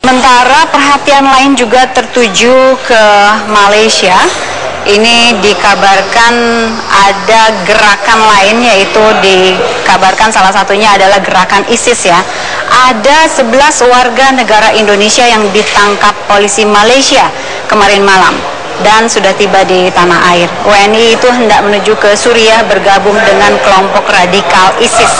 Sementara perhatian lain juga tertuju ke Malaysia. Ini dikabarkan ada gerakan lain, yaitu dikabarkan salah satunya adalah gerakan ISIS ya. Ada 11 warga negara Indonesia yang ditangkap polisi Malaysia kemarin malam dan sudah tiba di tanah air. WNI itu hendak menuju ke Suriah bergabung dengan kelompok radikal ISIS.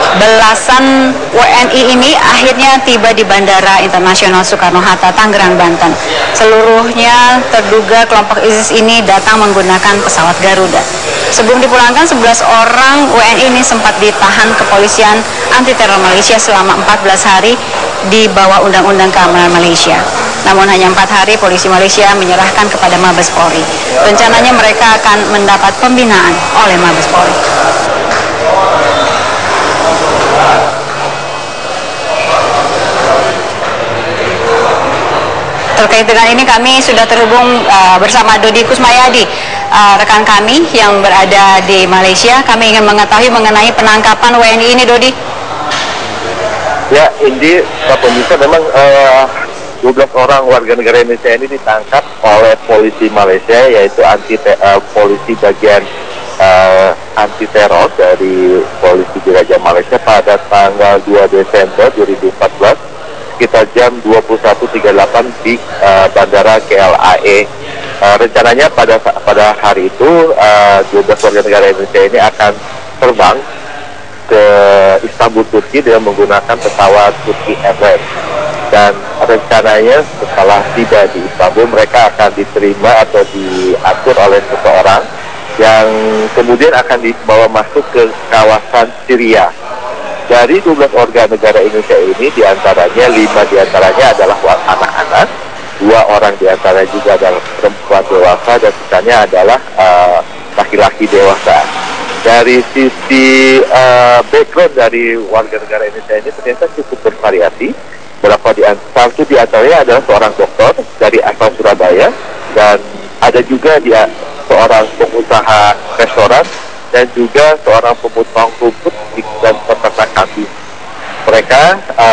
Belasan WNI ini akhirnya tiba di Bandara Internasional Soekarno-Hatta, Tangerang, Banten. Seluruhnya terduga kelompok ISIS ini datang menggunakan pesawat Garuda. Sebelum dipulangkan, 11 orang WNI ini sempat ditahan kepolisian anti-teror Malaysia selama 14 hari di bawah Undang-Undang Keamanan Malaysia. Namun hanya 4 hari polisi Malaysia menyerahkan kepada Mabes Polri. Rencananya mereka akan mendapat pembinaan oleh Mabes Polri. Terkait dengan ini kami sudah terhubung bersama Dodi Kusmayadi, rekan kami yang berada di Malaysia. Kami ingin mengetahui mengenai penangkapan WNI ini, Dodi. Ya, Indi, Pak Pemirsa, memang 12 orang warga negara Indonesia ini ditangkap oleh polisi Malaysia, yaitu polisi bagian anti-teror dari polisi Diraja Malaysia pada tanggal 2 Desember 2014 sekitar jam 21.38 di Bandara KLAE. Rencananya pada hari itu 12 warga negara Indonesia ini akan terbang ke Istanbul, Turki dengan menggunakan pesawat Turki Airlines. Dan rencananya setelah tiba di Istanbul, mereka akan diterima atau diatur oleh seseorang yang kemudian akan dibawa masuk ke kawasan Syria. Dari 12 warga negara Indonesia ini, diantaranya 5 diantaranya adalah anak-anak, 2 orang diantaranya juga adalah perempuan dewasa, dan sisanya adalah laki-laki dewasa. Dari sisi background dari warga negara Indonesia ini ternyata cukup bervariasi. Satu diantaranya adalah seorang dokter dari asal Surabaya, dan ada juga seorang pengusaha restoran, dan juga seorang pemotong rumput dan peternak kambing. Mereka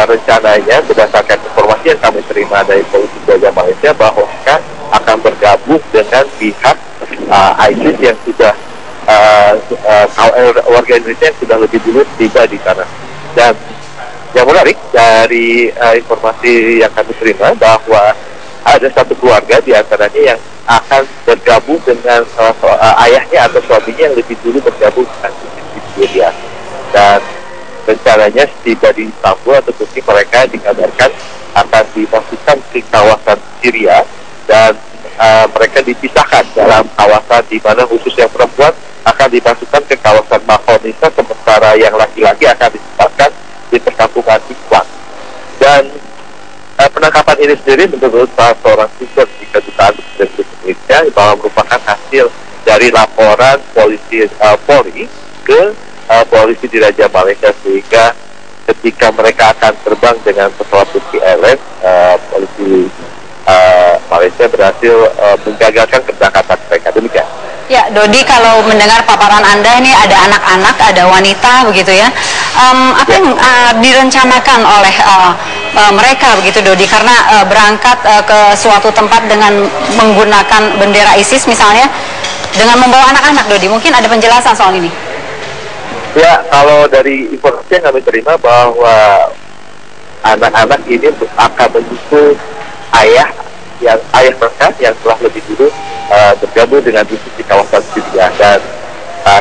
rencananya berdasarkan informasi yang kami terima dari polisi Diraja Malaysia bahwa mereka akan bergabung dengan pihak ISIS yang sudah warga Indonesia yang sudah lebih dulu tiba di sana. Dan yang menarik dari informasi yang kami terima bahwa ada satu keluarga diantaranya yang akan bergabung dengan ayahnya atau suaminya yang lebih dulu bergabung dengan Syria. Dan rencananya tiba di Istanbul atau Turki, mereka dikabarkan akan dimasukkan ke kawasan Syria, dan mereka dipisahkan dalam kawasan di mana khusus yang perempuan akan dimasukkan ke kawasan Makonisa, sementara yang laki-laki akan ditempatkan di perkampungan Ikhwan. Dan penangkapan ini sendiri menurut salah seorang sumber di Kedutaan Republik Indonesia bahwa merupakan hasil dari laporan polisi Polri ke polisi Diraja Malaysia, sehingga ketika mereka akan terbang dengan pesawat Turki Airlines, polisi Malaysia berhasil menggagalkan keberangkatan mereka. Demikian. Ya, Dodi, kalau mendengar paparan Anda ini ada anak-anak, ada wanita begitu ya. Apa yang direncanakan oleh mereka begitu, Dodi? Karena berangkat ke suatu tempat dengan menggunakan bendera ISIS misalnya, dengan membawa anak-anak, Dodi. Mungkin ada penjelasan soal ini. Ya, kalau dari informasi yang kami terima bahwa anak-anak ini akan menyusul ayah mereka yang telah lebih dulu bergabung dengan ISIS di kawasan Syria, dan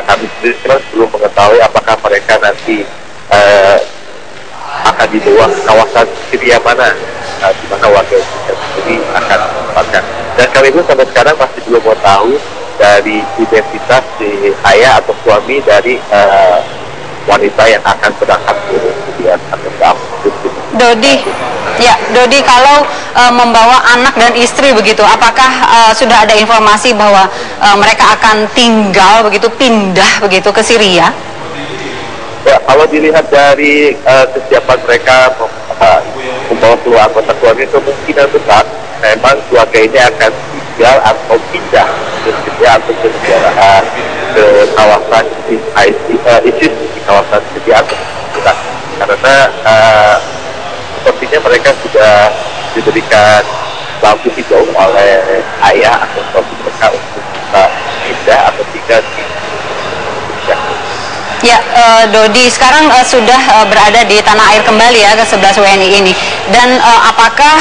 kami sendiri belum mengetahui apakah mereka nanti akan dibawa ke kawasan Syria mana, di mana warga Indonesia sendiri akan ditempatkan. Dan kami pun sampai sekarang masih belum mau tahu dari identitas si ayah atau suami dari wanita yang akan berangkat ke Syria atau ke Afghanistan. Dodi, kalau membawa anak dan istri begitu, apakah sudah ada informasi bahwa mereka akan tinggal begitu, pindah begitu ke Syria? Ya, kalau dilihat dari kesiapan mereka membawa keluar anggota keluarga, kemungkinan besar memang keluarga ini akan tinggal atau pindah ke Syria atau ke negara ke kawasan ISIS di kawasan Syria atau karena sepertinya mereka sudah diberikan lampu hijau oleh ayah atau suami mereka untuk bisa pindah atau tinggal di Indonesia. Ya, Dodi, sekarang sudah berada di tanah air kembali ya ke-11 WNI ini. Dan apakah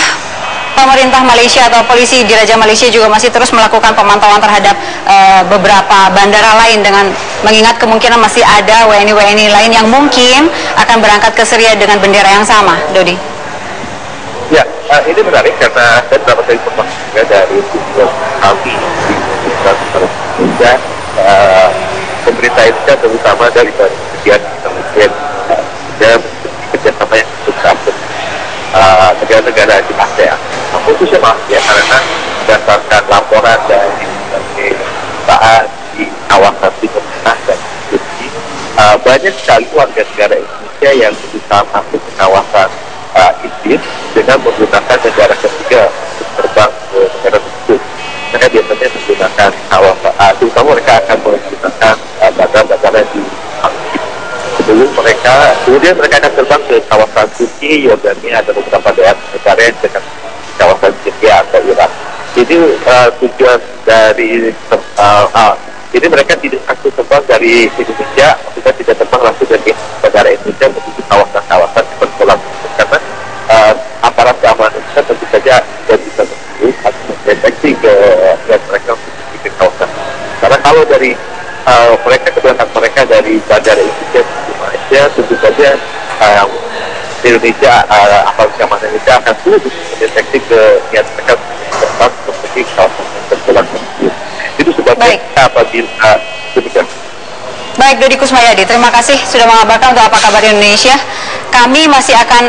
pemerintah Malaysia atau polisi di Raja Malaysia juga masih terus melakukan pemantauan terhadap beberapa bandara lain dengan mengingat kemungkinan masih ada WNI-WNI lain yang mungkin akan berangkat ke Syria dengan bendera yang sama, Dodi? Ya, ini menarik karena saya dapat informasi juga dari tujuan kami di Indonesia. Pemerintah Indonesia terutama dari bagian kemudian dan kerjasama yang besar negara-negara di ASEAN. Khususnya ya karena berdasarkan laporan dari perusahaan di kawasan Timur Tengah dan Turki, banyak sekali warga negara Indonesia yang berusaha masuk ke kawasan India dengan menggunakan negara ketiga untuk terbang ke negara tersebut. Mereka biasanya menggunakan kawasan, terutama mereka akan menggunakan bandara-bandara di sebelum kemudian mereka akan terbang ke kawasan Turki, Yordania, ada beberapa negara yang dekat kawasan Syria atau Irak. Jadi tujuan dari jadi mereka tidak akan terbang dari Indonesia, kita tidak terbang langsung dari negara Indonesia menuju kawasan-kawasan seperti karena aparat keamanan kita tentu saja tidak bisa mendeteksi ke mereka untuk ke kawasan. Karena kalau dari keberangkatan mereka dari bandara Indonesia di Malaysia, tentu saja Indonesia, aparat keamanan Indonesia akan sulit mendeteksi ke niat mereka terbang seperti kawasan terpulang tersebut. Itu sebabnya apabila demikian. Baik, Dodi Kusmayadi, terima kasih sudah mengabarkan untuk Apa Kabar Indonesia. Kami masih akan